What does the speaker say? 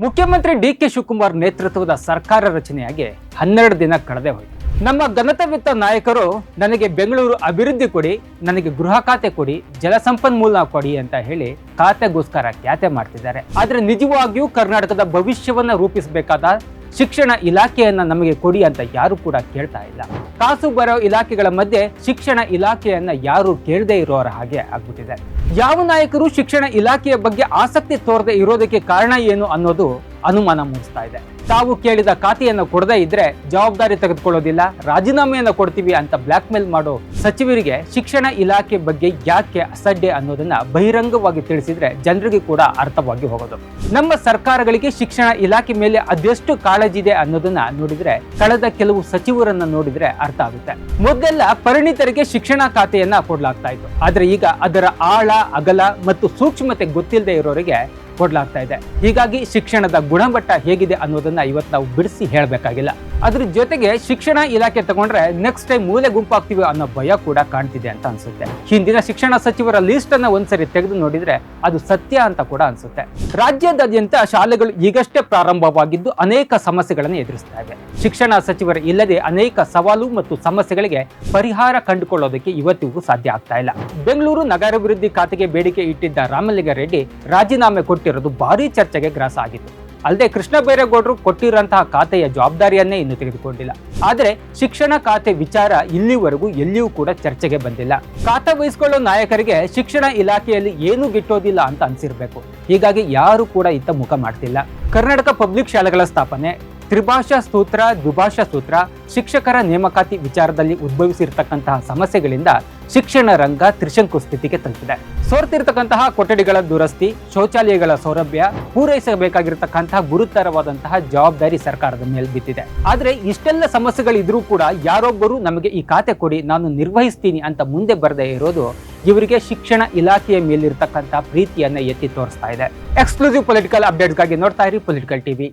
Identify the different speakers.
Speaker 1: ಮುಖ್ಯಮಂತ್ರಿ ಡಿ.ಕೆ. ಶಿವಕುಮಾರ್ ನೇತೃತ್ವದ ಸರ್ಕಾರ ರಚನೆಯಾಗಿ 12 ದಿನ ಕಳೆದೇ ಹೋಯಿತು. ನಮ್ಮ ಘನತಾವ್ಯಕ್ತ ನಾಯಕರು ನನಗೆ ಬೆಂಗಳೂರು ಅಭಿವೃದ್ಧಿ ಕೊಡಿ, ನನಗೆ ಗೃಹ ಖಾತೆ ಕೊಡಿ, ಜಲಸಂಪನ್ಮೂಲ ಕೊಡಿ ಅಂತ ಹೇಳಿ ಖಾತೆಗೋಸ್ಕರ ಖ್ಯಾತೆ ಮಾಡ್ತಿದ್ದಾರೆ. ಆದ್ರೆ ನಿಜವಾಗಿಯೂ ಕರ್ನಾಟಕದ ಭವಿಷ್ಯವನ್ನ ರೂಪಿಸಬೇಕಾದ ಶಿಕ್ಷಣ ಇಲಾಖೆಯನ್ನ ನಮಗೆ ಕೊಡಿ ಅಂತ ಯಾರು ಕೂಡ ಕೇಳ್ತಾ ಇಲ್ಲ. ಕಾಸು ಬರೋ ಇಲಾಖೆಗಳ ಮಧ್ಯೆ ಶಿಕ್ಷಣ ಇಲಾಖೆಯನ್ನ ಯಾರು ಕೇಳದೇ ಇರೋರ ಹಾಗೆ ಆಗ್ಬಿಟ್ಟಿದೆ. ಯಾವ ನಾಯಕರು ಶಿಕ್ಷಣ ಇಲಾಖೆಯ ಬಗ್ಗೆ ಆಸಕ್ತಿ ತೋರದೆ ಇರೋದಕ್ಕೆ ಕಾರಣ ಏನು ಅನ್ನೋದು ಅನುಮಾನ ಮೂಡಿಸ್ತಾ ಇದೆ. ತಾವು ಕೇಳಿದ ಖಾತೆಯನ್ನು ಕೊಡದೇ ಇದ್ರೆ ಜವಾಬ್ದಾರಿ ತೆಗೆದುಕೊಳ್ಳೋದಿಲ್ಲ, ರಾಜೀನಾಮೆಯನ್ನ ಕೊಡ್ತೀವಿ ಅಂತ ಬ್ಲಾಕ್ ಮೇಲ್ ಮಾಡೋ ಸಚಿವರಿಗೆ ಶಿಕ್ಷಣ ಇಲಾಖೆ ಬಗ್ಗೆ ಯಾಕೆ ಅಸಡ್ಡೆ ಅನ್ನೋದನ್ನ ಬಹಿರಂಗವಾಗಿ ತಿಳಿಸಿದ್ರೆ ಜನರಿಗೆ ಕೂಡ ಅರ್ಥವಾಗಿ ಹೋಗೋದು. ನಮ್ಮ ಸರ್ಕಾರಗಳಿಗೆ ಶಿಕ್ಷಣ ಇಲಾಖೆ ಮೇಲೆ ಅದೆಷ್ಟು ಕಾಳಜಿ ಇದೆ ಅನ್ನೋದನ್ನ ನೋಡಿದ್ರೆ ಕಳೆದ ಕೆಲವು ಸಚಿವರನ್ನ ನೋಡಿದ್ರೆ ಅರ್ಥ ಆಗುತ್ತೆ. ಮೊದಲೆಲ್ಲ ಪರಿಣಿತರಿಗೆ ಶಿಕ್ಷಣ ಖಾತೆಯನ್ನ ಕೊಡ್ಲಾಗ್ತಾ ಇತ್ತು, ಆದ್ರೆ ಈಗ ಅದರ ಆಳ ಅಗಲ ಮತ್ತು ಸೂಕ್ಷ್ಮತೆ ಗೊತ್ತಿಲ್ಲದೆ ಇರೋರಿಗೆ ಕೊಡ್ಲಾಗ್ತಾ ಇದೆ. ಹೀಗಾಗಿ ಶಿಕ್ಷಣದ ಗುಣಮಟ್ಟ ಹೇಗಿದೆ ಅನ್ನೋದನ್ನ ಇವತ್ತು ನಾವು ಬಿಡಿಸಿ ಹೇಳಬೇಕಾಗಿಲ್ಲ. ಅದ್ರ ಜೊತೆಗೆ ಶಿಕ್ಷಣ ಇಲಾಖೆ ತಗೊಂಡ್ರೆ ನೆಕ್ಸ್ಟ್ ಟೈಮ್ ಮೂಲೆ ಗುಂಪಾಗ್ತೀವಿ ಅನ್ನೋ ಭಯ ಕೂಡ ಕಾಣ್ತಿದೆ ಅಂತ ಅನ್ಸುತ್ತೆ. ಹಿಂದಿನ ಶಿಕ್ಷಣ ಸಚಿವರ ಲಿಸ್ಟ್ ಅನ್ನ ಒಂದ್ಸರಿ ತೆಗೆದು ನೋಡಿದ್ರೆ ಅದು ಸತ್ಯ ಅಂತ ಕೂಡ ಅನ್ಸುತ್ತೆ. ರಾಜ್ಯಾದ್ಯಂತ ಶಾಲೆಗಳು ಈಗಷ್ಟೇ ಪ್ರಾರಂಭವಾಗಿದ್ದು ಅನೇಕ ಸಮಸ್ಯೆಗಳನ್ನು ಎದುರಿಸ್ತಾ ಇವೆ. ಶಿಕ್ಷಣ ಸಚಿವರು ಇಲ್ಲದೆ ಅನೇಕ ಸವಾಲು ಮತ್ತು ಸಮಸ್ಯೆಗಳಿಗೆ ಪರಿಹಾರ ಕಂಡುಕೊಳ್ಳೋದಕ್ಕೆ ಇವತ್ತಿಗೂ ಸಾಧ್ಯ ಆಗ್ತಾ ಇಲ್ಲ. ಬೆಂಗಳೂರು ನಗರಾಭಿವೃದ್ಧಿ ಖಾತೆಗೆ ಬೇಡಿಕೆ ಇಟ್ಟಿದ್ದ ರಾಮಲಿಂಗಾರೆಡ್ಡಿ ರಾಜೀನಾಮೆ ಕೊಟ್ಟಿರೋದು ಭಾರಿ ಚರ್ಚೆಗೆ ಗ್ರಾಸ ಆಗಿತ್ತು. ಅಲ್ಲದೆ ಕೃಷ್ಣ ಬೈರೇಗೌಡರು ಕೊಟ್ಟಿರುವಂತಹ ಖಾತೆಯ ಜವಾಬ್ದಾರಿಯನ್ನೇ ಇನ್ನು ತೆಗೆದುಕೊಂಡಿಲ್ಲ. ಆದರೆ ಶಿಕ್ಷಣ ಖಾತೆ ವಿಚಾರ ಇಲ್ಲಿವರೆಗೂ ಎಲ್ಲಿಯೂ ಕೂಡ ಚರ್ಚೆಗೆ ಬಂದಿಲ್ಲ. ಖಾತೆ ವಹಿಸಿಕೊಳ್ಳೋ ನಾಯಕರಿಗೆ ಶಿಕ್ಷಣ ಇಲಾಖೆಯಲ್ಲಿ ಏನೂ ಗಿಟ್ಟೋದಿಲ್ಲ ಅಂತ ಅನ್ಸಿರ್ಬೇಕು. ಹೀಗಾಗಿ ಯಾರು ಕೂಡ ಇತ್ತ ಮುಖ ಮಾಡ್ತಿಲ್ಲ. ಕರ್ನಾಟಕ ಪಬ್ಲಿಕ್ ಶಾಲೆಗಳ ಸ್ಥಾಪನೆ, ತ್ರಿಭಾಷಾ ಸೂತ್ರ, ದ್ವಿಭಾಷಾ ಸೂತ್ರ, ಶಿಕ್ಷಕರ ನೇಮಕಾತಿ ವಿಚಾರದಲ್ಲಿ ಉದ್ಭವಿಸಿರ್ತಕ್ಕಂತಹ ಸಮಸ್ಯೆಗಳಿಂದ ಶಿಕ್ಷಣ ರಂಗ ತ್ರಿಶಂಕು ಸ್ಥಿತಿಗೆ ತಲುಪಿದೆ. ಸೋರ್ತಿರ್ತಕ್ಕಂತಹ ಕೊಠಡಿಗಳ ದುರಸ್ತಿ, ಶೌಚಾಲಯಗಳ ಸೌಲಭ್ಯ ಪೂರೈಸಬೇಕಾಗಿರ್ತಕ್ಕಂತಹ ಗುರುತರವಾದಂತಹ ಜವಾಬ್ದಾರಿ ಸರ್ಕಾರದ ಮೇಲೆ ಬಿದ್ದಿದೆ. ಆದ್ರೆ ಇಷ್ಟೆಲ್ಲ ಸಮಸ್ಯೆಗಳಿದ್ರೂ ಕೂಡ ಯಾರೊಬ್ಬರು ನಮಗೆ ಈ ಖಾತೆ ಕೊಡಿ, ನಾನು ನಿರ್ವಹಿಸ್ತೀನಿ ಅಂತ ಮುಂದೆ ಬರದೇ ಇರೋದು ಇವರಿಗೆ ಶಿಕ್ಷಣ ಇಲಾಖೆಯ ಮೇಲಿರ್ತಕ್ಕಂತಹ ಪ್ರೀತಿಯನ್ನ ಎತ್ತಿ ತೋರಿಸ್ತಾ ಇದೆ. ಎಕ್ಸ್ಕ್ಲೂಸಿವ್ ಪೊಲಿಟಿಕಲ್ ಅಪ್ಡೇಟ್ಸ್ಗಾಗಿ ನೋಡ್ತಾ ಇರಿ ಪೊಲಿಟಿಕಲ್ ಟಿವಿ.